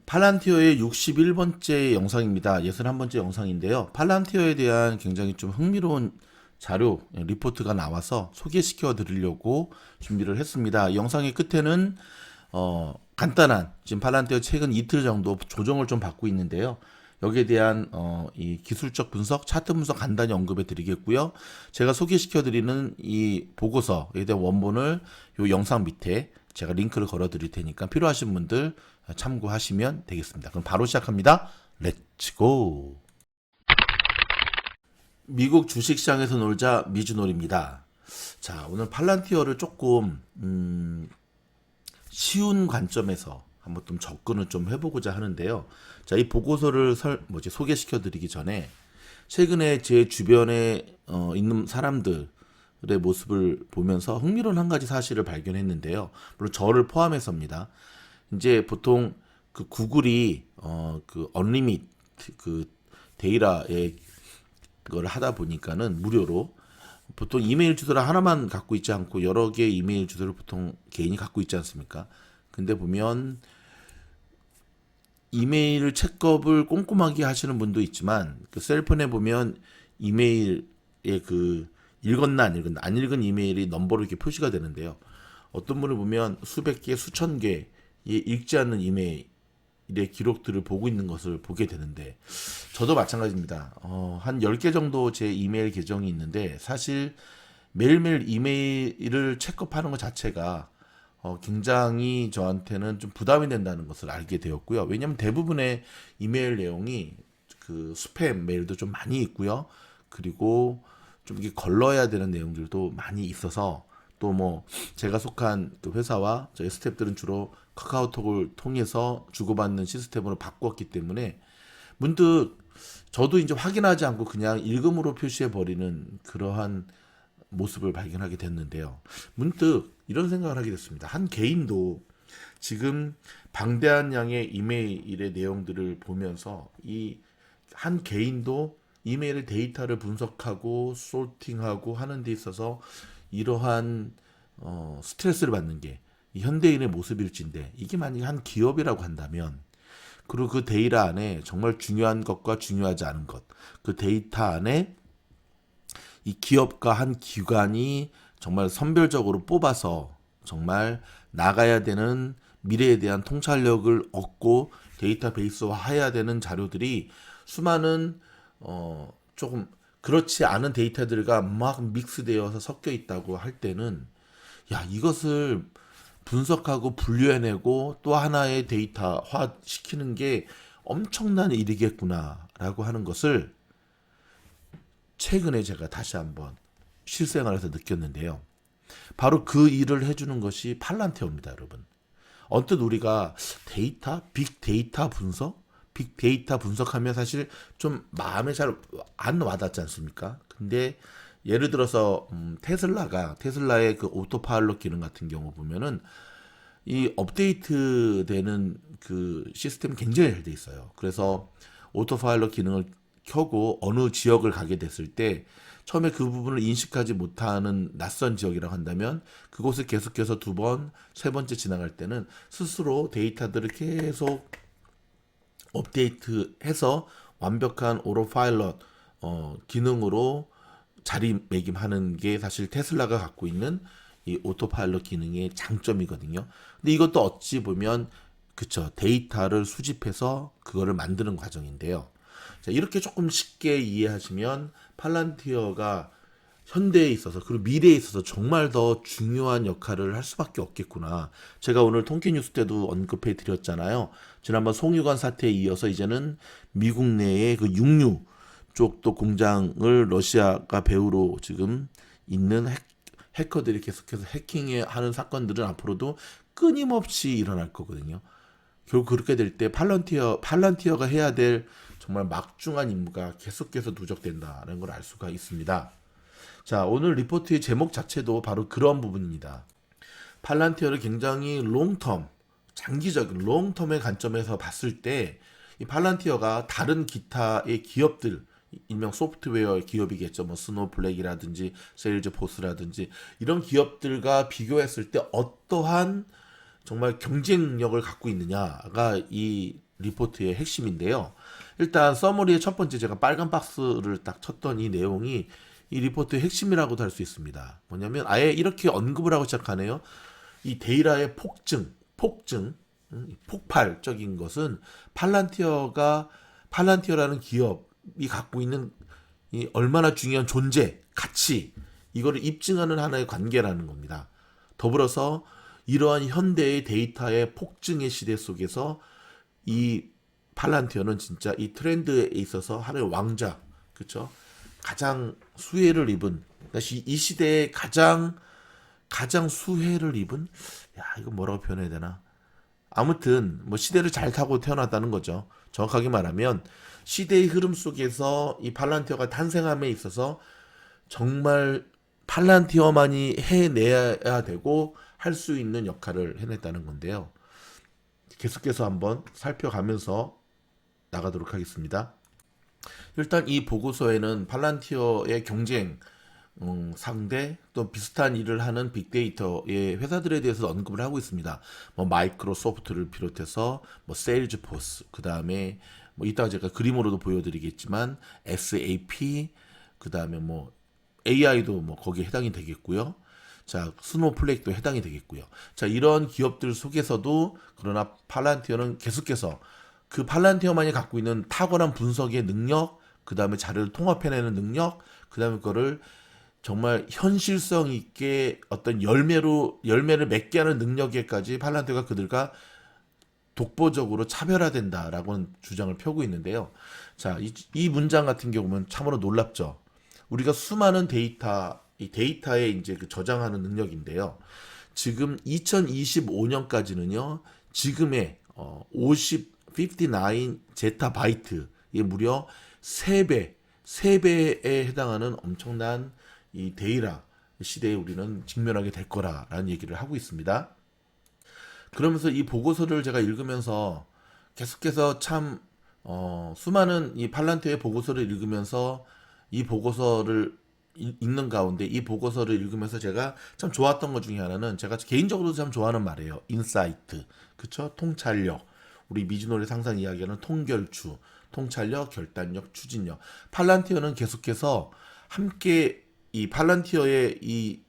팔란티어의 61번째 영상입니다. 61번째 영상인데요. 팔란티어에 대한 굉장히 좀 흥미로운 자료, 리포트가 나와서 소개시켜 드리려고 준비를 했습니다. 영상의 끝에는 간단한 지금 팔란티어 최근 이틀 정도 조정을 좀 받고 있는데요. 여기에 대한 이 기술적 분석, 차트 분석 간단히 언급해 드리겠고요. 제가 소개시켜 드리는 이 보고서에 대한 원본을 이 영상 밑에 제가 링크를 걸어 드릴 테니까 필요하신 분들 참고하시면 되겠습니다. 그럼 바로 시작합니다. 렛츠고! 미국 주식시장에서 놀자 미주놀입니다. 자, 오늘 팔란티어를 조금 쉬운 관점에서 한번 좀 접근을 좀 해보고자 하는데요. 자, 이 보고서를 소개시켜 드리기 전에 최근에 제 주변에 있는 사람들의 모습을 보면서 흥미로운 한 가지 사실을 발견했는데요. 물론 저를 포함해서입니다. 이제 보통 그 구글이 그 언리미트 그 데이터에 그걸 하다 보니까는 무료로 보통 이메일 주소를 하나만 갖고 있지 않고 여러 개의 이메일 주소를 보통 개인이 갖고 있지 않습니까? 근데 보면 이메일 체크업을 꼼꼼하게 하시는 분도 있지만 그 셀폰에 보면 이메일에 그 읽었나 안 읽은 이메일이 넘버로 이렇게 표시가 되는데요. 어떤 분을 보면 수백 개, 수천 개의 읽지 않는 이메일의 기록들을 보고 있는 것을 보게 되는데 저도 마찬가지입니다. 한 10개 정도 제 이메일 계정이 있는데 사실 매일매일 이메일을 체크업하는 것 자체가 굉장히 저한테는 좀 부담이 된다는 것을 알게 되었고요. 왜냐하면 대부분의 이메일 내용이 그 스팸 메일도 좀 많이 있고요. 그리고 좀 이게 걸러야 되는 내용들도 많이 있어서 또 뭐 제가 속한 그 회사와 저희 스태프들은 주로 카카오톡을 통해서 주고받는 시스템으로 바꿨기 때문에 문득 저도 이제 확인하지 않고 그냥 읽음으로 표시해 버리는 그러한 모습을 발견하게 됐는데요. 문득 이런 생각을 하게 됐습니다. 한 개인도 지금 방대한 양의 이메일의 내용들을 보면서 이 한 개인도 이메일 데이터를 분석하고 소팅하고 하는 데 있어서 이러한 스트레스를 받는 게 이 현대인의 모습일진데 이게 만약에 한 기업이라고 한다면 그리고 그 데이터 안에 정말 중요한 것과 중요하지 않은 것 그 데이터 안에 이 기업과 한 기관이 정말 선별적으로 뽑아서 정말 나가야 되는 미래에 대한 통찰력을 얻고 데이터베이스화 해야 되는 자료들이 수많은 조금 그렇지 않은 데이터들과 막 믹스되어서 섞여 있다고 할 때는 야 이것을 분석하고 분류해내고 또 하나의 데이터화 시키는 게 엄청난 일이겠구나라고 하는 것을 최근에 제가 다시 한번 실생활에서 느꼈는데요. 바로 그 일을 해주는 것이 팔란티어입니다, 여러분. 언뜻 우리가 빅데이터 분석? 빅데이터 분석하면 사실 좀 마음에 잘 안 와닿지 않습니까? 근데 예를 들어서 테슬라의 그 오토파일럿 기능 같은 경우 보면은 이 업데이트 되는 그 시스템이 굉장히 잘 돼 있어요. 그래서 오토파일럿 기능을 켜고 어느 지역을 가게 됐을 때 처음에 그 부분을 인식하지 못하는 낯선 지역이라고 한다면 그곳을 계속해서 두 번, 세 번째 지나갈 때는 스스로 데이터들을 계속 업데이트해서 완벽한 오토파일럿 기능으로 자리매김하는 게 사실 테슬라가 갖고 있는 이 오토파일럿 기능의 장점이거든요. 근데 이것도 어찌 보면 그쵸 데이터를 수집해서 그거를 만드는 과정인데요. 자, 이렇게 조금 쉽게 이해하시면 팔란티어가 현대에 있어서 그리고 미래에 있어서 정말 더 중요한 역할을 할 수밖에 없겠구나. 제가 오늘 통계 뉴스 때도 언급해 드렸잖아요. 지난번 송유관 사태에 이어서 이제는 미국 내의 그 육류 쪽도 공장을 러시아가 배후로 지금 있는 해커들이 계속해서 해킹하는 사건들은 앞으로도 끊임없이 일어날 거거든요. 결국 그렇게 될 때 팔란티어가 해야 될 정말 막중한 임무가 계속해서 누적된다는 걸 알 수가 있습니다. 자, 오늘 리포트의 제목 자체도 바로 그런 부분입니다. 팔란티어를 굉장히 장기적인 롱텀의 관점에서 봤을 때 이 팔란티어가 다른 기타의 기업들 일명 소프트웨어 기업이겠죠. 뭐 스노우플렉이라든지 세일즈포스라든지 이런 기업들과 비교했을 때 어떠한 정말 경쟁력을 갖고 있느냐가 이 리포트의 핵심인데요. 일단 서머리의 첫 번째 제가 빨간 박스를 딱 쳤던 이 내용이 이 리포트의 핵심이라고도 할 수 있습니다. 뭐냐면 아예 이렇게 언급을 하고 시작하네요. 이 데이터의 폭증, 폭발적인 것은 팔란티어라는 기업이 갖고 있는 이 얼마나 중요한 존재, 가치, 이거를 입증하는 하나의 관계라는 겁니다. 더불어서 이러한 현대의 데이터의 폭증의 시대 속에서 이 팔란티어는 진짜 이 트렌드에 있어서 하나의 왕자, 그렇죠? 가장 수혜를 입은, 그러니까 이 시대에 가장 수혜를 입은, 야 이거 뭐라고 표현해야 되나? 아무튼 뭐 시대를 잘 타고 태어났다는 거죠. 정확하게 말하면 시대의 흐름 속에서 이 팔란티어가 탄생함에 있어서 정말 팔란티어만이 해내야 되고 할 수 있는 역할을 해냈다는 건데요. 계속해서 한번 살펴가면서 나가도록 하겠습니다. 일단 이 보고서에는 팔란티어의 경쟁 상대 또 비슷한 일을 하는 빅데이터의 회사들에 대해서 언급을 하고 있습니다. 뭐 마이크로소프트를 비롯해서 뭐 세일즈포스, 그 다음에 뭐 이따가 제가 그림으로도 보여드리겠지만 SAP, 그 다음에 뭐 AI도 뭐 거기에 해당이 되겠고요. 자, 스노우플레이크도 해당이 되겠고요. 자, 이런 기업들 속에서도 그러나 팔란티어는 계속해서 그 팔란티어만이 갖고 있는 탁월한 분석의 능력, 그 다음에 자료를 통합해내는 능력, 그 다음에 그거를 정말 현실성 있게 어떤 열매를 맺게 하는 능력에까지 팔란티어가 그들과 독보적으로 차별화된다라고는 주장을 펴고 있는데요. 자, 이 문장 같은 경우는 참으로 놀랍죠. 우리가 수많은 이 데이터에 이제 그 저장하는 능력인데요. 지금 2025년까지는요, 지금의 59 제타바이트의 무려 3배에 해당하는 엄청난 이 데이터 시대에 우리는 직면하게 될 거라라는 얘기를 하고 있습니다. 그러면서 이 보고서를 제가 읽으면서 계속해서 참 수많은 이 팔란티어의 보고서를 읽으면서 이 보고서를 읽는 가운데 이 보고서를 읽으면서 제가 참 좋았던 것 중에 하나는 제가 개인적으로 참 좋아하는 말이에요. 인사이트, 그쵸? 통찰력. 우리 미즈노를 항상 이야기하는 통결추, 통찰력, 결단력, 추진력. 팔란티어는 계속해서 함께 이 팔란티어의 이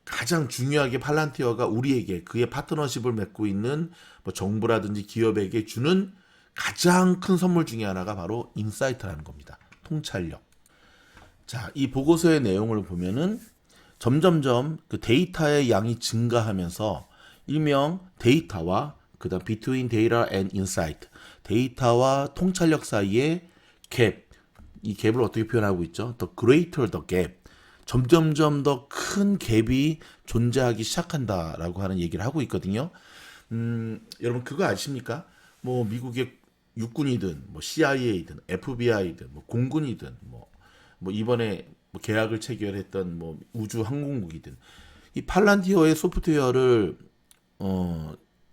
가장 중요하게 팔란티어가 우리에게 그의 파트너십을 맺고 있는 뭐 정부라든지 기업에게 주는 가장 큰 선물 중에 하나가 바로 인사이트라는 겁니다. 통찰력. 자, 이 보고서의 내용을 보면은 점점점 그 데이터의 양이 증가하면서 일명 데이터와 그다음 between data and insight, 데이터와 통찰력 사이의 갭, 이 갭을 어떻게 표현하고 있죠? The greater the gap, 점점점 더 큰 갭이 존재하기 시작한다라고 하는 얘기를 하고 있거든요. 여러분 그거 아십니까? 뭐 미국의 육군이든 뭐 CIA든 FBI든 뭐 공군이든 뭐 이번에 뭐 계약을 체결했던 뭐 우주 항공국이든 이 팔란티어의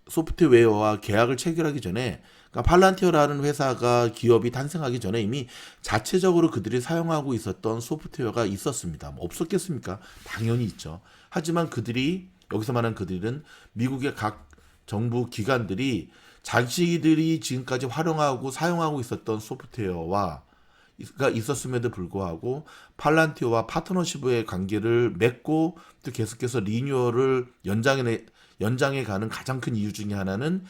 소프트웨어와 계약을 체결하기 전에, 그러니까 팔란티어라는 회사가 기업이 탄생하기 전에 이미 자체적으로 그들이 사용하고 있었던 소프트웨어가 있었습니다. 뭐 없었겠습니까? 당연히 있죠. 하지만 여기서 말하는 그들은 미국의 각 정부 기관들이 자기들이 지금까지 활용하고 사용하고 있었던 소프트웨어가 있었음에도 불구하고 팔란티어와 파트너십의 관계를 맺고 또 계속해서 리뉴얼을 연장해 가는 가장 큰 이유 중에 하나는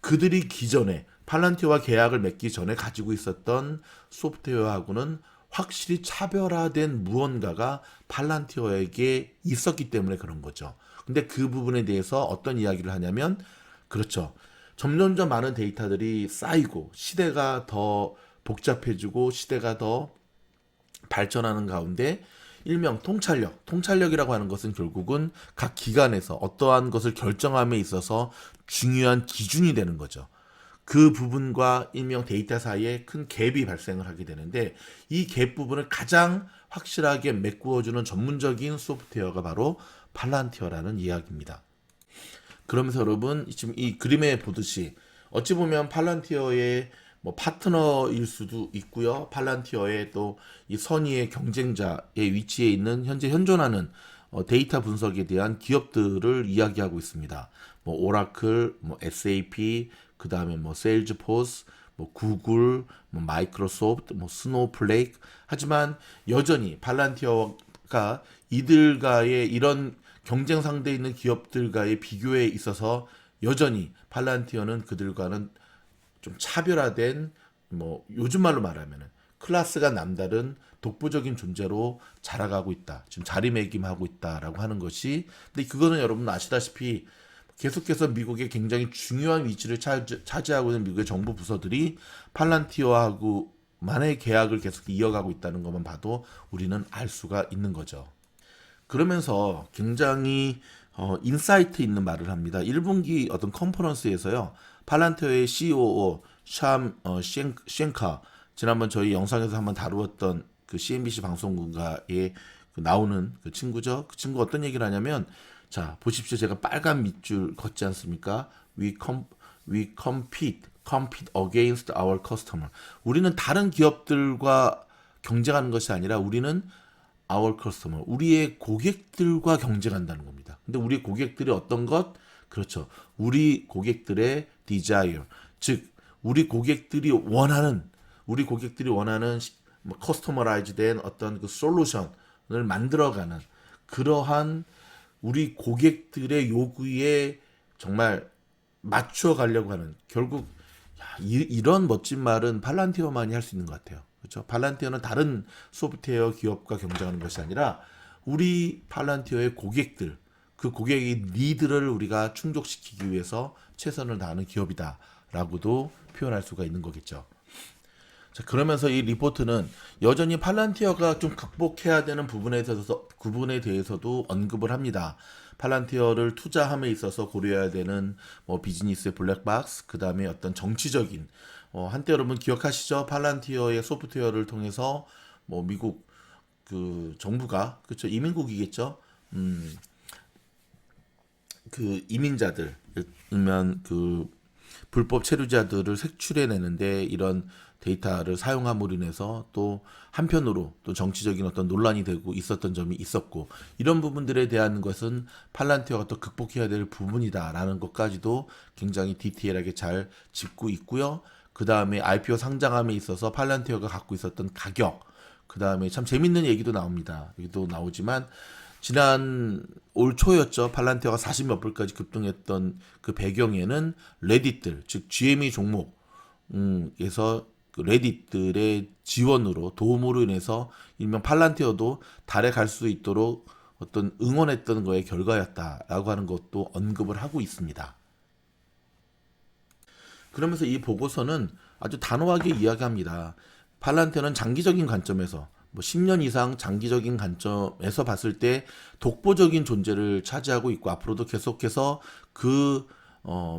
그들이 기존에 팔란티어와 계약을 맺기 전에 가지고 있었던 소프트웨어하고는 확실히 차별화된 무언가가 팔란티어에게 있었기 때문에 그런 거죠. 근데 그 부분에 대해서 어떤 이야기를 하냐면, 그렇죠. 점점점 많은 데이터들이 쌓이고 시대가 더 복잡해지고 시대가 더 발전하는 가운데 일명 통찰력이라고 하는 것은 결국은 각 기관에서 어떠한 것을 결정함에 있어서 중요한 기준이 되는 거죠. 그 부분과 일명 데이터 사이에 큰 갭이 발생을 하게 되는데 이 갭 부분을 가장 확실하게 메꾸어주는 전문적인 소프트웨어가 바로 팔란티어라는 이야기입니다. 그러면서 여러분 지금 이 그림에 보듯이 어찌 보면 팔란티어의 뭐 파트너일 수도 있고요. 팔란티어의 또 이 선의의 경쟁자의 위치에 있는 현재 현존하는 데이터 분석에 대한 기업들을 이야기하고 있습니다. 뭐 오라클, 뭐 SAP, 그 다음에 뭐 세일즈포스, 뭐 구글, 뭐 마이크로소프트, 뭐 스노우플레이크. 하지만 여전히 팔란티어가 이들과의 이런 경쟁 상대에 있는 기업들과의 비교에 있어서 여전히 팔란티어는 그들과는 좀 차별화된, 뭐 요즘 말로 말하면은 클래스가 남다른 독보적인 존재로 자라가고 있다. 지금 자리매김하고 있다라고 하는 것이, 근데 그거는 여러분 아시다시피 계속해서 미국의 굉장히 중요한 위치를 차지하고 있는 미국의 정부 부서들이 팔란티어하고 만의 계약을 계속 이어가고 있다는 것만 봐도 우리는 알 수가 있는 거죠. 그러면서 굉장히 인사이트 있는 말을 합니다. 1분기 어떤 컨퍼런스에서요. 팔란티어의 COO 쉔카, 지난번 저희 영상에서 한번 다루었던 그 CNBC 방송국가에 나오는 그 친구죠. 그 친구 어떤 얘기를 하냐면, 자 보십시오. 제가 빨간 밑줄 걷지 않습니까? We compete against our customer. 우리는 다른 기업들과 경쟁하는 것이 아니라 우리는 our customer, 우리의 고객들과 경쟁한다는 겁니다. 근데 우리 고객들이 어떤 것? 그렇죠. 우리 고객들의 desire, 즉 우리 고객들이 원하는 커스터머라이즈된 어떤 그 솔루션을 만들어가는 그러한 우리 고객들의 요구에 정말 맞추어 가려고 하는, 결국 이런 멋진 말은 팔란티어만이 할 수 있는 것 같아요. 그렇죠? 팔란티어는 다른 소프트웨어 기업과 경쟁하는 것이 아니라 우리 팔란티어의 고객들, 그 고객의 니드를 우리가 충족시키기 위해서 최선을 다하는 기업이다라고도 표현할 수가 있는 거겠죠. 자, 그러면서 이 리포트는 여전히 팔란티어가 좀 극복해야 되는 부분에 대해서도 언급을 합니다. 팔란티어를 투자함에 있어서 고려해야 되는 뭐 비즈니스의 블랙박스, 그 다음에 어떤 정치적인, 한때 여러분 기억하시죠? 팔란티어의 소프트웨어를 통해서 뭐 미국 그 정부가, 그렇죠, 이민국이겠죠. 그 이민자들, 그러면 그 불법 체류자들을 색출해내는데 이런 데이터를 사용함으로 인해서 또 한편으로 또 정치적인 어떤 논란이 되고 있었던 점이 있었고, 이런 부분들에 대한 것은 팔란티어가 또 극복해야 될 부분이다라는 것까지도 굉장히 디테일하게 잘 짚고 있고요. 그 다음에 IPO 상장함에 있어서 팔란티어가 갖고 있었던 가격, 그 다음에 참 재밌는 얘기도 나옵니다. 여기도 나오지만 지난 올 초였죠. 팔란티어가 40몇 불까지 급등했던 그 배경에는 레딧들, 즉 GME 종목에서 그 레딧들의 지원으로, 도움으로 인해서 일명 팔란티어도 달에 갈 수 있도록 어떤 응원했던 거의 결과였다라고 하는 것도 언급을 하고 있습니다. 그러면서 이 보고서는 아주 단호하게 이야기합니다. 팔란티어는 장기적인 관점에서, 뭐 10년 이상 장기적인 관점에서 봤을 때 독보적인 존재를 차지하고 있고 앞으로도 계속해서 그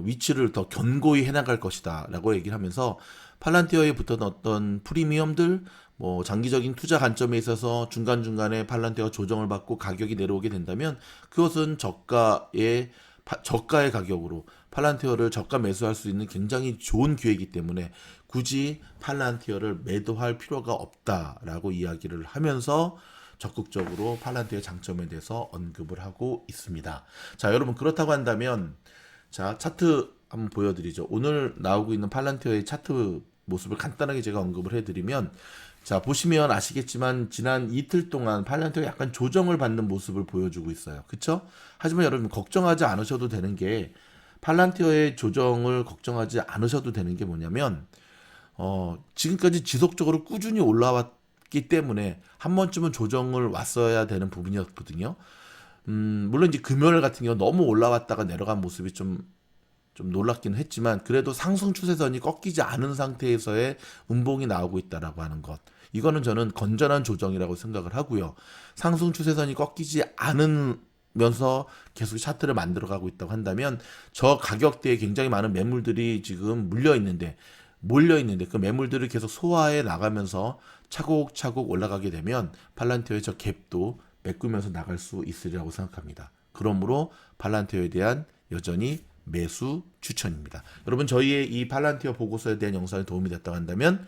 위치를 더 견고히 해나갈 것이다 라고 얘기를 하면서, 팔란티어에 붙었던 어떤 프리미엄들, 뭐 장기적인 투자 관점에 있어서 중간중간에 팔란티어가 조정을 받고 가격이 내려오게 된다면 그것은 저가의 가격으로 팔란티어를 저가 매수할 수 있는 굉장히 좋은 기회이기 때문에 굳이 팔란티어를 매도할 필요가 없다라고 이야기를 하면서 적극적으로 팔란티어의 장점에 대해서 언급을 하고 있습니다. 자, 여러분, 그렇다고 한다면 자, 차트 한번 보여드리죠. 오늘 나오고 있는 팔란티어의 차트 모습을 간단하게 제가 언급을 해드리면, 자, 보시면 아시겠지만 지난 이틀 동안 팔란티어가 약간 조정을 받는 모습을 보여주고 있어요. 그쵸? 하지만 여러분 걱정하지 않으셔도 되는 게, 팔란티어의 조정을 걱정하지 않으셔도 되는 게 뭐냐면, 지금까지 지속적으로 꾸준히 올라왔기 때문에 한 번쯤은 조정을 왔어야 되는 부분이었거든요. 물론 이제 금요일 같은 경우 너무 올라왔다가 내려간 모습이 좀 놀랍긴 했지만, 그래도 상승 추세선이 꺾이지 않은 상태에서의 음봉이 나오고 있다라고 하는 것, 이거는 저는 건전한 조정이라고 생각을 하고요. 상승 추세선이 꺾이지 않으면서 계속 차트를 만들어가고 있다고 한다면, 저 가격대에 굉장히 많은 매물들이 지금 몰려있는데 그 매물들을 계속 소화해 나가면서 차곡차곡 올라가게 되면 팔란티어의 저 갭도 메꾸면서 나갈 수 있으리라고 생각합니다. 그러므로 팔란티어에 대한 여전히 매수 추천입니다. 여러분, 저희의 이 팔란티어 보고서에 대한 영상이 도움이 됐다고 한다면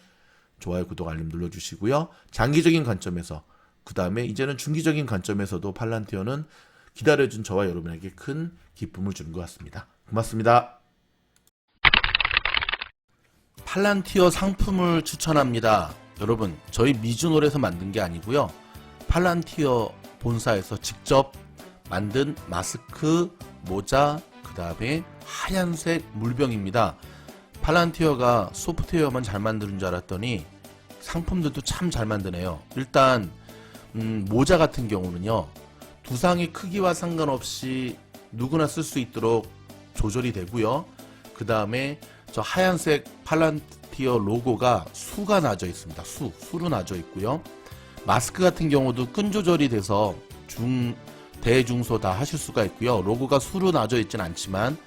좋아요, 구독, 알림 눌러주시고요. 장기적인 관점에서, 그 다음에 이제는 중기적인 관점에서도 팔란티어는 기다려준 저와 여러분에게 큰 기쁨을 주는 것 같습니다. 고맙습니다. 팔란티어 상품을 추천합니다. 여러분, 저희 미주놀에서 만든 게 아니고요. 팔란티어 본사에서 직접 만든 마스크, 모자, 그 다음에 하얀색 물병입니다. 팔란티어가 소프트웨어만 잘 만드는 줄 알았더니 상품들도 참 잘 만드네요. 일단 모자 같은 경우는요, 두상의 크기와 상관없이 누구나 쓸 수 있도록 조절이 되고요. 그 다음에 저 하얀색 팔란티어 로고가 수가 나져 있습니다. 수로 나져 있고요. 마스크 같은 경우도 끈 조절이 돼서 대중소 다 하실 수가 있고요. 로고가 수로 나져 있진 않지만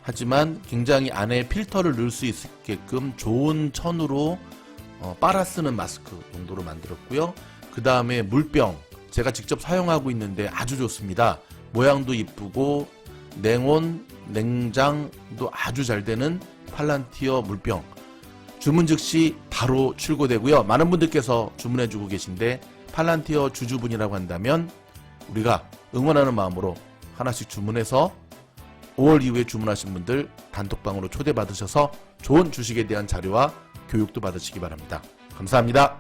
하지만 굉장히 안에 필터를 넣을 수 있게끔 좋은 천으로 빨아 쓰는 마스크 용도로 만들었고요. 그 다음에 물병, 제가 직접 사용하고 있는데 아주 좋습니다. 모양도 이쁘고 냉온, 냉장도 아주 잘 되는 팔란티어 물병, 주문 즉시 바로 출고되고요. 많은 분들께서 주문해주고 계신데 팔란티어 주주분이라고 한다면 우리가 응원하는 마음으로 하나씩 주문해서 5월 이후에 주문하신 분들 단톡방으로 초대받으셔서 좋은 주식에 대한 자료와 교육도 받으시기 바랍니다. 감사합니다.